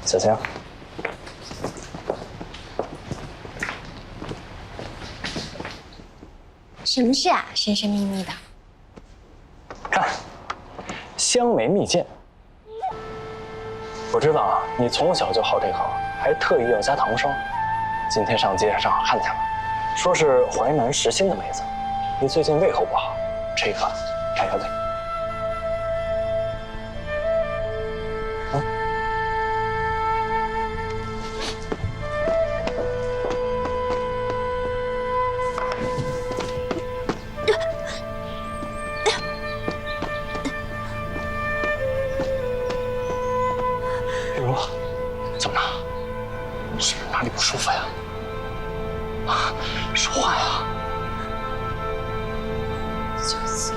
小青，什么事啊？神神秘秘的。看，香梅蜜饯。我知道啊，你从小就好这口，还特意要加糖霜。今天上街上正好看见了，说是淮南时兴的梅子。你最近胃口不好，吃一颗，开开胃。玉茹，怎么了？是不是哪里不舒服呀？啊，说话呀！就是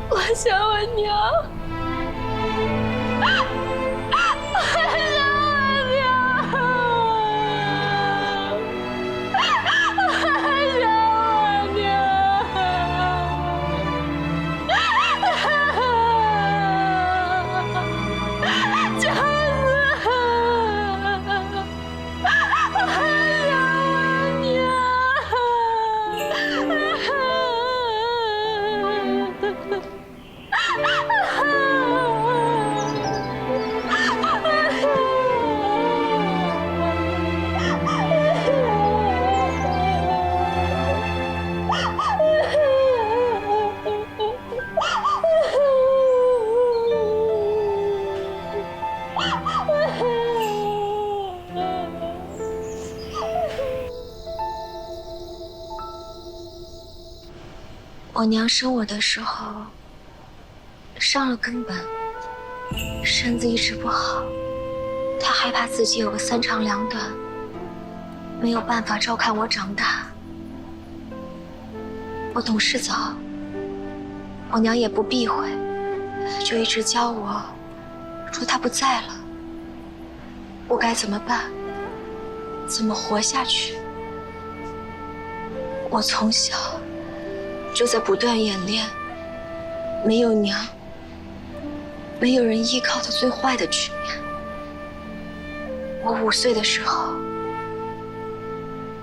我想我娘，我想我娘，我想我娘。我娘生我的时候伤了根本，身子一直不好。她害怕自己有个三长两短，没有办法照看我长大。我懂事早，我娘也不避讳，就一直教我，说她不在了，我该怎么办，怎么活下去。我从小就在不断演练没有娘、没有人依靠的最坏的局面。我5岁的时候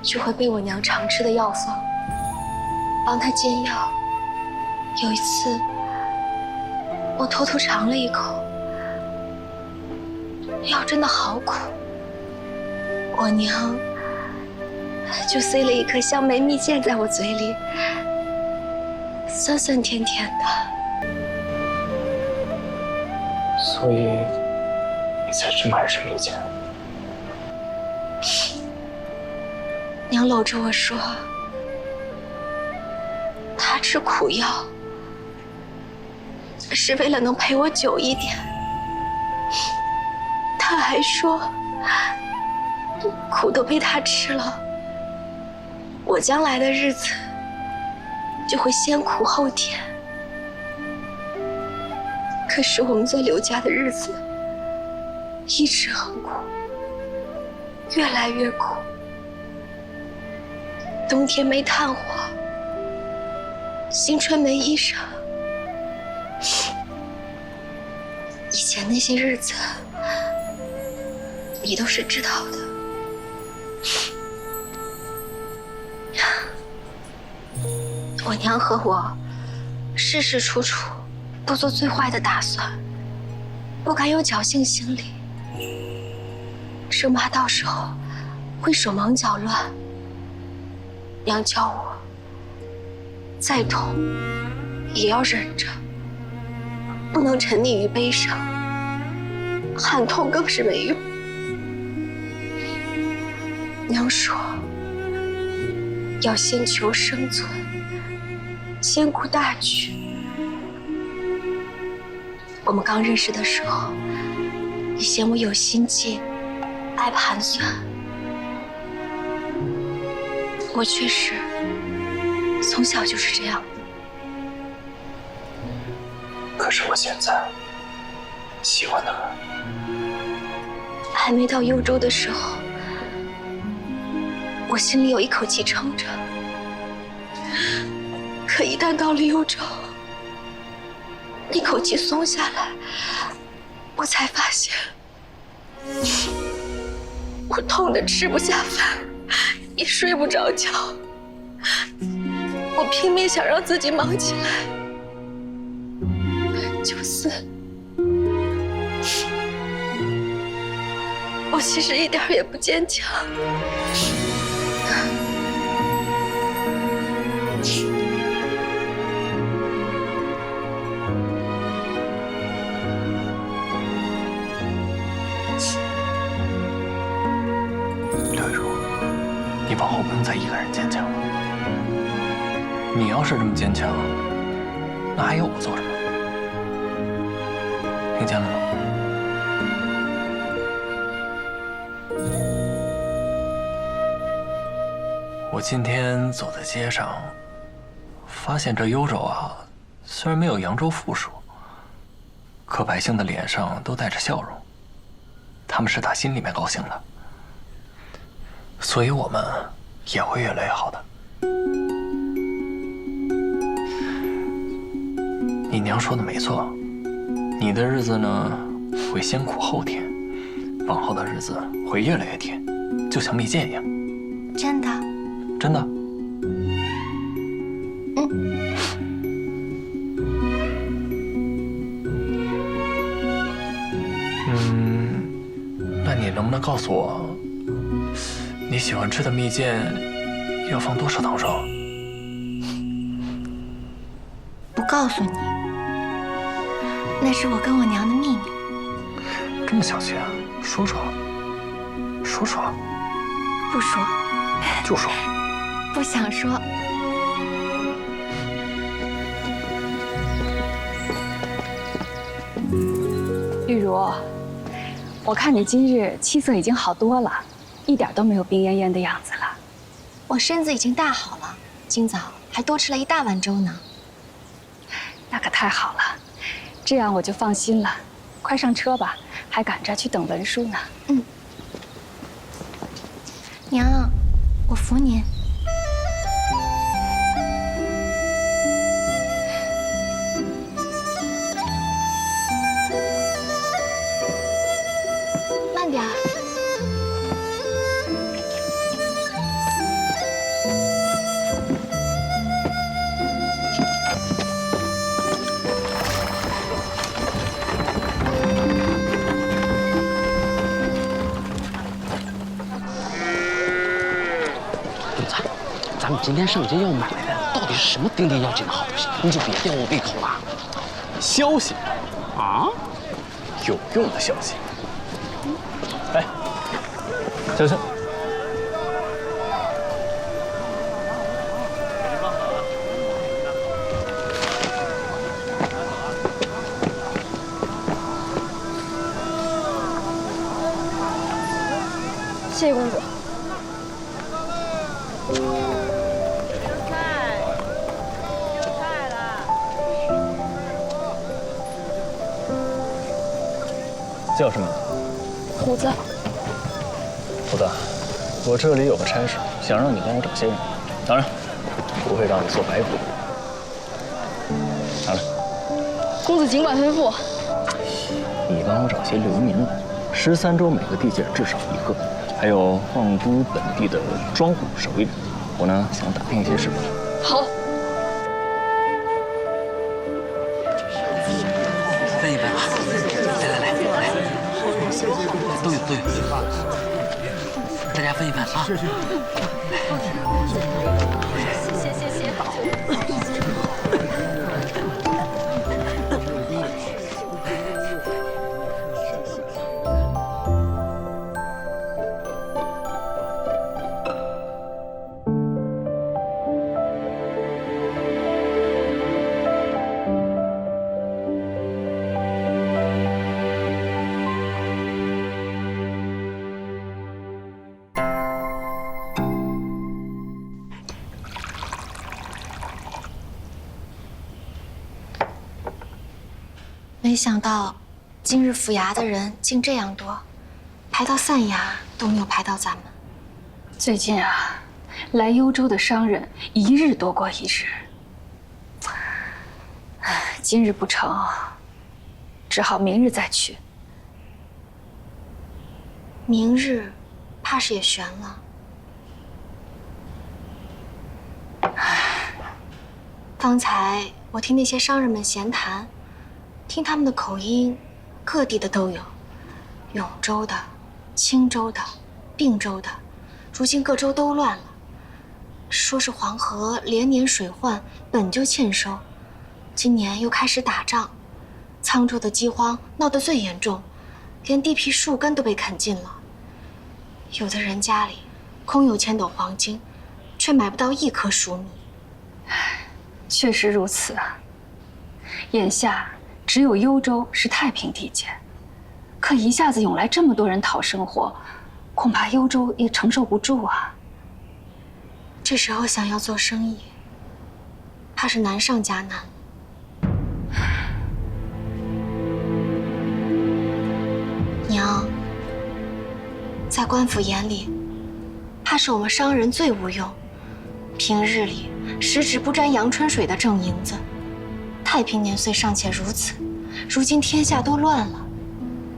就会被我娘常吃的药方帮她煎药。有一次，我偷偷尝了一口，药真的好苦。我娘就塞了一颗香梅蜜饯在我嘴里，酸酸甜甜的。所以你才这么爱吃蜜饯？娘搂着我说，她吃苦药是为了能陪我久一点。她还说，苦都被她吃了，我将来的日子就会先苦后甜。可是我们在刘家的日子一直很苦，越来越苦。冬天没炭火，新春没衣裳。以前那些日子，你都是知道的。我娘和我事事处处都做最坏的打算，不敢有侥幸心理，生怕到时候会手忙脚乱。娘教我，再痛也要忍着，不能沉溺于悲伤，喊痛更是没用。娘说，要先求生存，先顾大局。我们刚认识的时候，你嫌我有心计，爱盘算。我确实从小就是这样的。可是我现在喜欢的很。还没到幽州的时候，我心里有一口气撑着。可一旦到了幽州，那口气松下来，我才发现，我痛得吃不下饭，也睡不着觉。我拼命想让自己忙起来，就是我其实一点也不坚强。刘玉茹，你往后不用再一个人坚强了。你要是这么坚强，那还要我做什么？听见了吗？我今天走在街上，发现这幽州啊，虽然没有扬州富庶，可百姓的脸上都带着笑容，他们是打心里面高兴的，所以我们也会越来越好的。你娘说的没错，你的日子呢会先苦后甜，往后的日子会越来越甜，就像蜜饯一样。真的？真的。那你能不能告诉我，你喜欢吃的蜜饯要放多少糖霜？不告诉你，那是我跟我娘的秘密。这么小心啊？说说，说说。不说。就说。不想说。玉茹，我看你今日气色已经好多了，一点都没有病恹恹的样子了。我身子已经大好了，今早还多吃了一大碗粥呢。那可太好了，这样我就放心了。快上车吧，还赶着去等文书呢。娘，我扶您。慢点儿。咱们今天上街要买的到底是什么顶顶要紧的好东西？你就别吊我胃口了。消息啊，有用的消息。哎，小心！谢谢公主。叫什么？虎子。虎子，我这里有个差事，想让你帮我找些人，当然不会让你做白工。拿来。公子尽管吩咐。你帮我找些流民来，13州每个地界至少1个，还有望都本地的庄户守卫人。我呢想打听一些事。好。分一分啊！来，都有，大家分一分啊！谢谢。没想到，今日府衙的人竟这样多，排到散衙都没有排到咱们。最近啊，来幽州的商人一日多过一日。今日不成，只好明日再去。明日怕是也悬了。方才我听那些商人们闲谈，听他们的口音，各地的都有，永州的、青州的、并州的，如今各州都乱了。说是黄河连年水患，本就欠收，今年又开始打仗，沧州的饥荒闹得最严重，连地皮树根都被啃尽了。有的人家里空有千斗黄金，却买不到1颗黍米。确实如此啊。眼下只有幽州是太平地界，可一下子涌来这么多人讨生活，恐怕幽州也承受不住啊。这时候想要做生意，怕是难上加难。娘，在官府眼里，怕是我们商人最无用，平日里十指不沾阳春水的挣银子。太平年岁尚且如此，如今天下都乱了，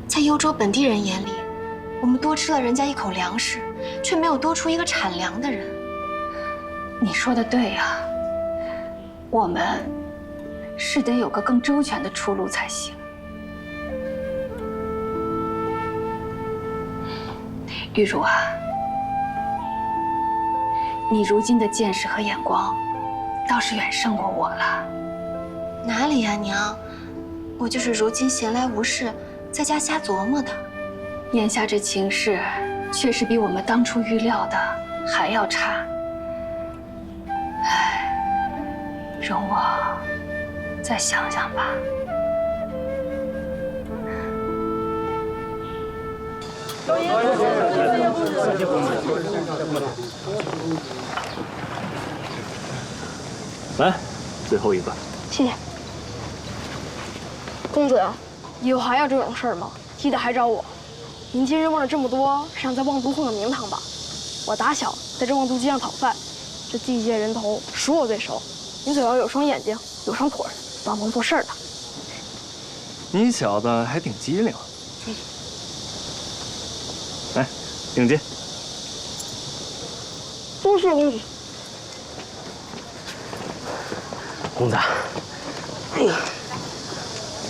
在幽州本地人眼里，我们多吃了人家一口粮食，却没有多出一个产粮的人。你说的对呀，我们是得有个更周全的出路才行。玉茹啊，你如今的见识和眼光，倒是远胜过我了。哪里呀，娘，我就是如今闲来无事，在家瞎琢磨的。眼下这情势，确实比我们当初预料的还要差。唉，容我再想想吧。来，最后一个。谢谢。公子，以后还有这种事儿吗？记得还找我。您今日问了这么多，是想在望都混个名堂吧？我打小在这望都街上讨饭，这地界人头数我最熟。您总要有双眼睛，有双腿，帮忙做事儿的。你小子还挺机灵。来，领进。多谢公子。公子，哎呀，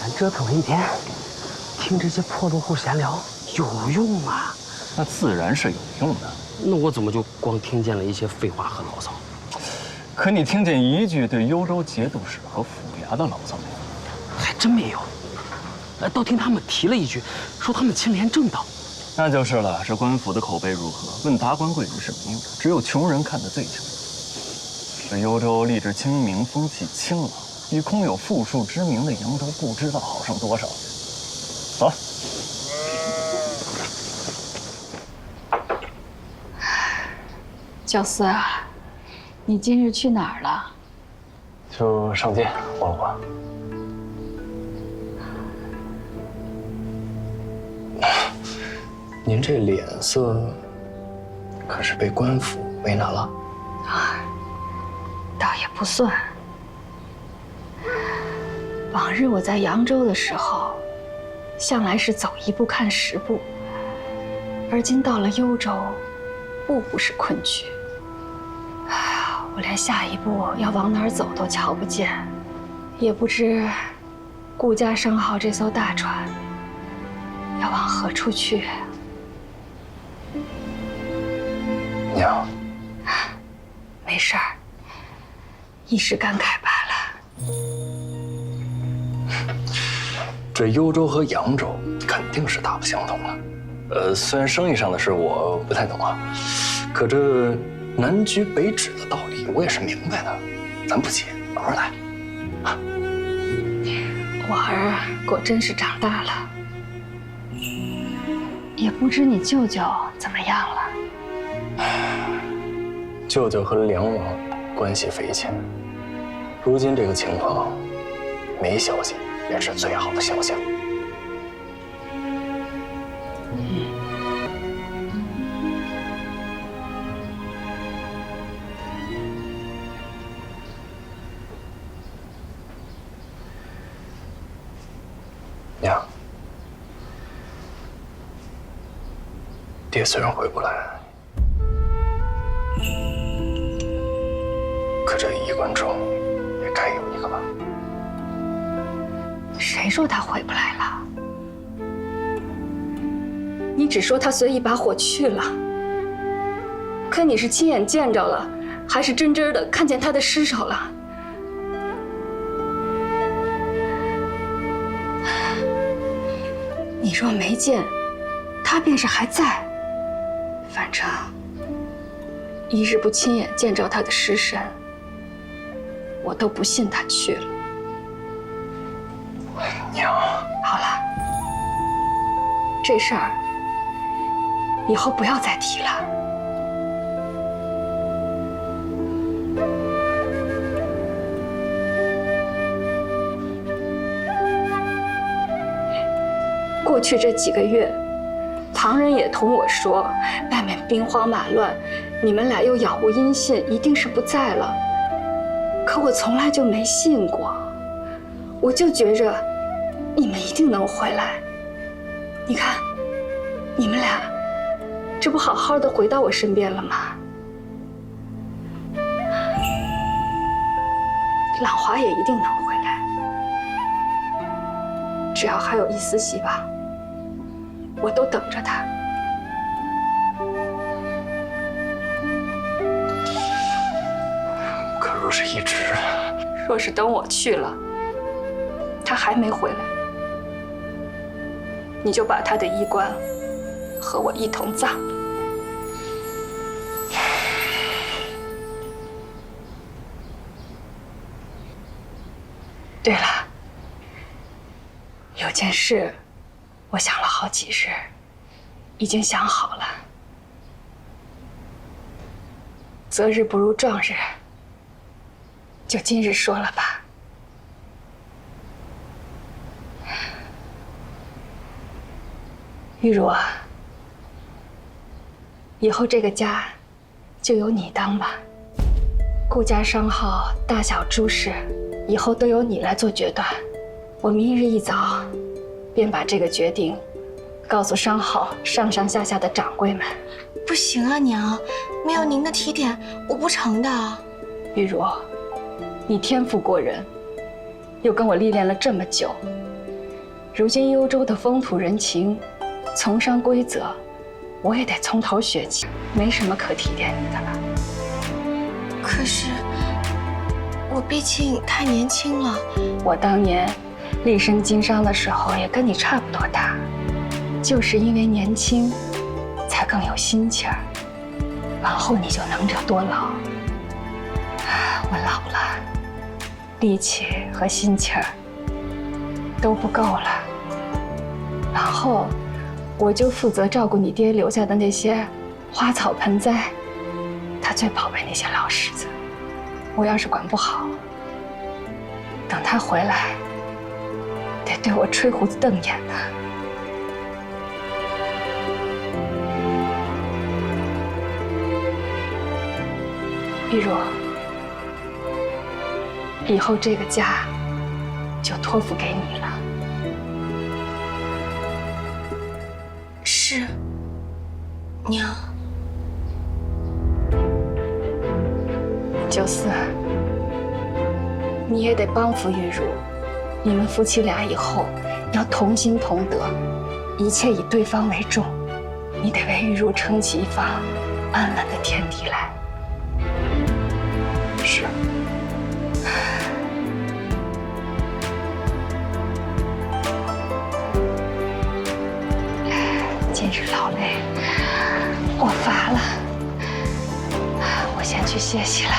咱折腾了一天，听这些破落户闲聊有用吗？那自然是有用的。那我怎么就光听见了一些废话和牢骚？可你听见一句对幽州节度使和府衙的牢骚没有？还真没有。倒听他们提了一句，说他们清廉正道。那就是了。这官府的口碑如何？问达官贵人是没用，只有穷人看得最清楚。这幽州吏治清明，风气清朗，比空有富庶之名的扬州不知道好上多少。走。小厮啊，你今日去哪儿了？就上街晃了晃。您这脸色，可是被官府为难了？啊，倒也不算。往日我在扬州的时候，向来是走一步看10步，而今到了幽州，步步是困局。哎呀，我连下一步要往哪儿走都瞧不见，也不知顾家商号这艘大船要往何处去。娘，没事儿，一时感慨罢了。这幽州和扬州肯定是大不相同了。虽然生意上的事我不太懂啊，可这南居北止的道理我也是明白的。咱不急，慢慢来。我儿果真是长大了，也不知你舅舅怎么样了。舅舅和梁王关系匪浅，如今这个情况，没消息便是最好的消息了。娘，爹虽然回不来，可这衣冠中也该有一个吧？谁说他回不来了？你只说他随一把火去了，可你是亲眼见着了，还是真真的看见他的尸首了？你若没见，他便是还在。反正一日不亲眼见着他的尸身，我都不信他去了。娘，好了，这事儿以后不要再提了。过去这几个月，旁人也同我说，外面兵荒马乱，你们俩又杳无音信，一定是不在了。可我从来就没信过，我就觉着你们一定能回来。你看，你们俩这不好好的回到我身边了吗？朗华也一定能回来，只要还有一丝希望，我都等着他。可若是一直，若是等我去了，他还没回来，你就把他的衣冠和我一同葬。对了，有件事，我想了好几日，已经想好了。择日不如撞日，就今日说了吧。玉茹啊，以后这个家就由你当吧。顾家商号大小诸事，以后都由你来做决断。我明日一早便把这个决定告诉商号上上下下的掌柜们。不行啊，娘，没有您的提点，我不成的。玉茹，你天赋过人，又跟我历练了这么久，如今幽州的风土人情、从商规则，我也得从头学起，没什么可提点你的了。可是我毕竟太年轻了。我当年立身经商的时候也跟你差不多大，就是因为年轻，才更有心气儿。往后你就能者多劳。我老了，力气和心气儿都不够了。往后我就负责照顾你爹留下的那些花草盆栽，他最宝贝那些老柿子。我要是管不好，等他回来，得对我吹胡子瞪眼呢。玉茹，以后这个家就托付给你了。是，娘。九思，你也得帮扶玉茹。你们夫妻俩以后要同心同德，一切以对方为重。你得为玉茹撑起一方安稳的天地来。是。今日劳累，我乏了，我先去歇息了。